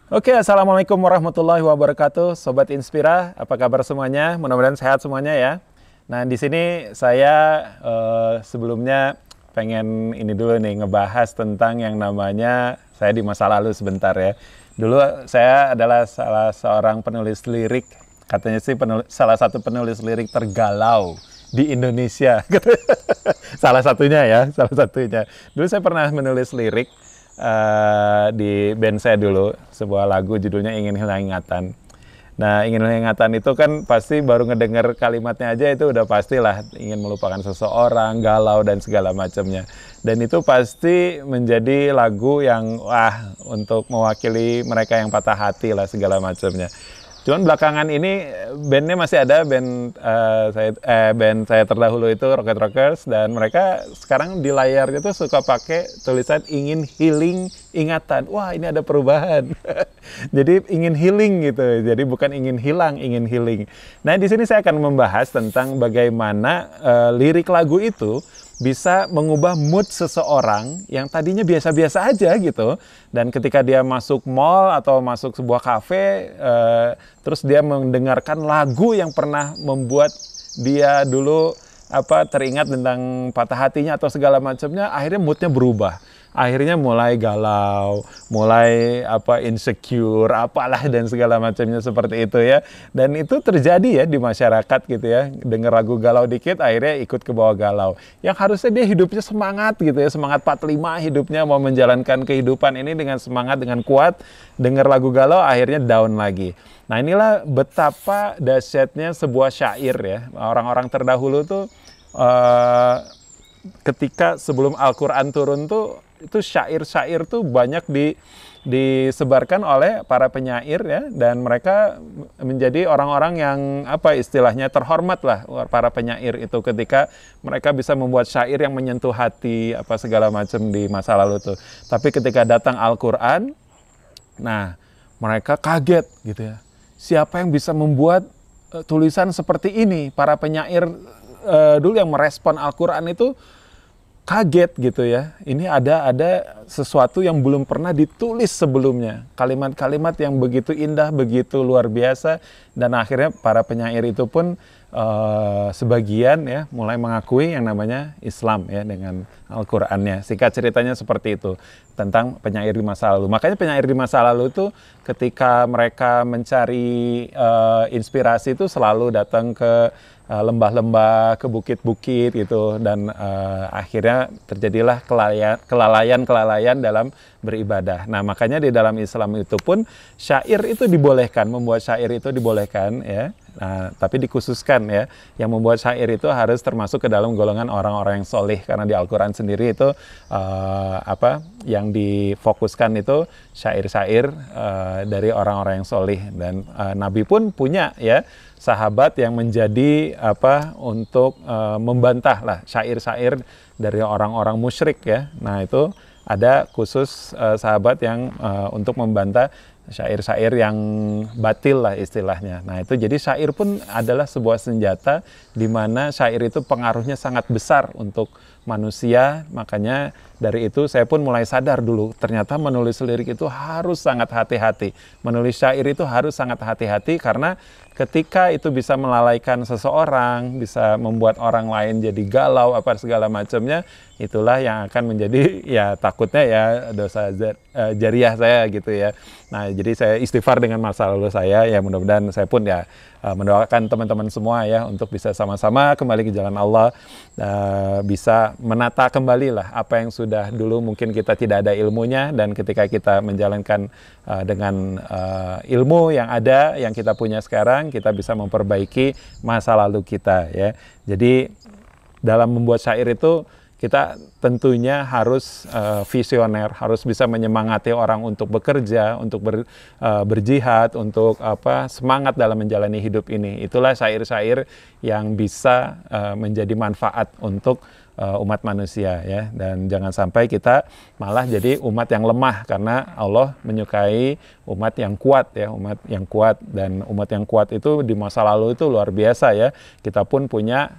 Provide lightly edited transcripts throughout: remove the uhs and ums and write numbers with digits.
Oke, Assalamualaikum warahmatullahi wabarakatuh, Sobat Inspira. Apa kabar semuanya? Mudah-mudahan sehat semuanya ya. Nah, di sini saya sebelumnya pengen ini dulu nih, ngebahas tentang yang namanya saya di masa lalu sebentar ya. Dulu saya adalah salah seorang penulis lirik, katanya sih salah satu penulis lirik tergalau di Indonesia. Salah satunya ya, salah satunya. Dulu saya pernah menulis lirik di band saya dulu, sebuah lagu judulnya Ingin Hilang Ingatan. Nah, Ingin Hilang Ingatan itu kan pasti baru ngedenger kalimatnya aja itu udah pastilah ingin melupakan seseorang, galau dan segala macamnya. Dan itu pasti menjadi lagu yang wah untuk mewakili mereka yang patah hati lah segala macamnya. Cuman belakangan ini bandnya masih ada, band saya terdahulu itu Rocket Rockers, dan mereka sekarang di layarnya tuh suka pakai tulisan ingin healing ingatan. Wah, ini ada perubahan. Jadi ingin healing gitu. Jadi bukan ingin hilang, ingin healing. Nah, di sini saya akan membahas tentang bagaimana lirik lagu itu bisa mengubah mood seseorang yang tadinya biasa-biasa aja gitu. Dan ketika dia masuk mall atau masuk sebuah kafe, terus dia mendengarkan lagu yang pernah membuat dia dulu teringat tentang patah hatinya atau segala macamnya, akhirnya moodnya berubah. Akhirnya mulai galau, mulai insecure, apalah dan segala macamnya seperti itu ya. Dan itu terjadi ya di masyarakat gitu ya. Dengar lagu galau dikit akhirnya ikut ke bawah galau. Yang harusnya dia hidupnya semangat gitu ya, semangat 45 hidupnya mau menjalankan kehidupan ini dengan semangat, dengan kuat. Dengar lagu galau akhirnya down lagi. Nah, inilah betapa dahsyatnya sebuah syair ya. Orang-orang terdahulu tuh ketika sebelum Al-Quran turun tuh, itu syair-syair tuh banyak disebarkan oleh para penyair ya, dan mereka menjadi orang-orang yang istilahnya terhormat lah, para penyair itu, ketika mereka bisa membuat syair yang menyentuh hati segala macam di masa lalu tuh. Tapi ketika datang Al-Quran, nah mereka kaget gitu ya. Siapa yang bisa membuat tulisan seperti ini? Para penyair dulu yang merespon Al-Quran itu kaget gitu ya. Ini ada sesuatu yang belum pernah ditulis sebelumnya. Kalimat-kalimat yang begitu indah, begitu luar biasa. Dan akhirnya para penyair itu pun sebagian ya mulai mengakui yang namanya Islam ya dengan Al-Qur'annya. Singkat ceritanya seperti itu tentang penyair di masa lalu. Makanya penyair di masa lalu itu ketika mereka mencari inspirasi itu selalu datang ke lembah-lembah, ke bukit-bukit gitu, dan akhirnya terjadilah kelalaian dalam beribadah. Nah, makanya di dalam Islam itu pun syair itu dibolehkan, membuat syair itu dibolehkan ya. Nah, tapi dikhususkan ya, yang membuat syair itu harus termasuk ke dalam golongan orang-orang yang solih, karena di Al-Quran sendiri itu yang difokuskan itu syair-syair dari orang-orang yang solih. Dan Nabi pun punya ya sahabat yang menjadi untuk membantah lah syair-syair dari orang-orang musyrik ya. Nah, itu ada khusus sahabat yang untuk membantah syair-syair yang batil lah istilahnya. Nah, itu jadi syair pun adalah sebuah senjata di mana syair itu pengaruhnya sangat besar untuk manusia. Makanya dari itu saya pun mulai sadar dulu, ternyata menulis lirik itu harus sangat hati-hati. Menulis syair itu harus sangat hati-hati, karena ketika itu bisa melalaikan seseorang, bisa membuat orang lain jadi galau segala macamnya, itulah yang akan menjadi ya takutnya ya dosa jariah saya gitu ya. Nah, jadi saya istighfar dengan masa lalu saya ya, mudah-mudahan saya pun ya mendoakan teman-teman semua ya untuk bisa sama-sama kembali ke jalan Allah, bisa menata kembali lah apa yang sudah dulu mungkin kita tidak ada ilmunya, dan ketika kita menjalankan dengan ilmu yang ada, yang kita punya sekarang, kita bisa memperbaiki masa lalu kita ya. Jadi dalam membuat syair itu kita tentunya harus visioner, harus bisa menyemangati orang untuk bekerja, untuk berjihad, untuk semangat dalam menjalani hidup ini. Itulah syair-syair yang bisa menjadi manfaat untuk umat manusia ya. Dan jangan sampai kita malah jadi umat yang lemah, karena Allah menyukai umat yang kuat ya, umat yang kuat. Dan umat yang kuat itu di masa lalu itu luar biasa ya. Kita pun punya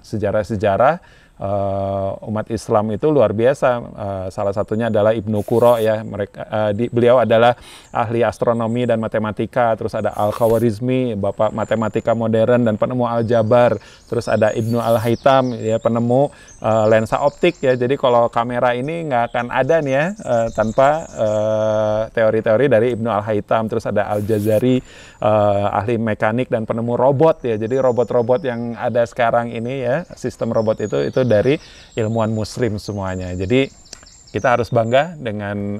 sejarah-sejarah umat Islam itu luar biasa. Salah satunya adalah Ibnu Quro ya. Beliau adalah ahli astronomi dan matematika. Terus ada Al-Khawarizmi, bapak matematika modern dan penemu aljabar. Terus ada Ibnu Al-Haytham ya, penemu lensa optik ya. Jadi kalau kamera ini nggak akan ada nih ya tanpa teori-teori dari Ibnu Al-Haytham. Terus ada Al-Jazari, ahli mekanik dan penemu robot ya. Jadi robot-robot yang ada sekarang ini ya, sistem robot itu dari ilmuwan muslim semuanya. Jadi kita harus bangga dengan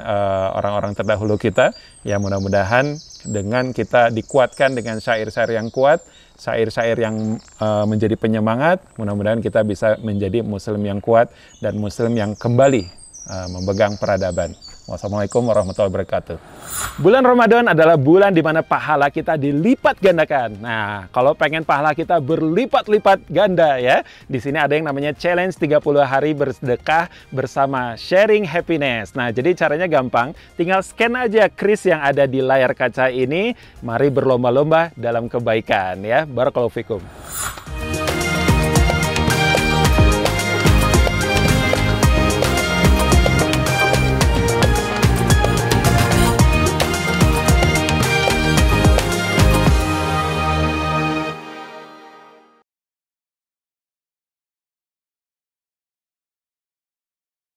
orang-orang terdahulu kita. Ya mudah-mudahan dengan kita dikuatkan dengan syair-syair yang kuat, syair-syair yang menjadi penyemangat, mudah-mudahan kita bisa menjadi muslim yang kuat dan muslim yang kembali memegang peradaban. Wassalamualaikum warahmatullahi wabarakatuh. Bulan Ramadan adalah bulan di mana pahala kita dilipat gandakan. Nah, kalau pengen pahala kita berlipat-lipat ganda ya, di sini ada yang namanya challenge 30 hari bersedekah bersama Sharing Happiness. Nah, jadi caranya gampang, tinggal scan aja kris yang ada di layar kaca ini. Mari berlomba-lomba dalam kebaikan ya. Barakallahu fikum.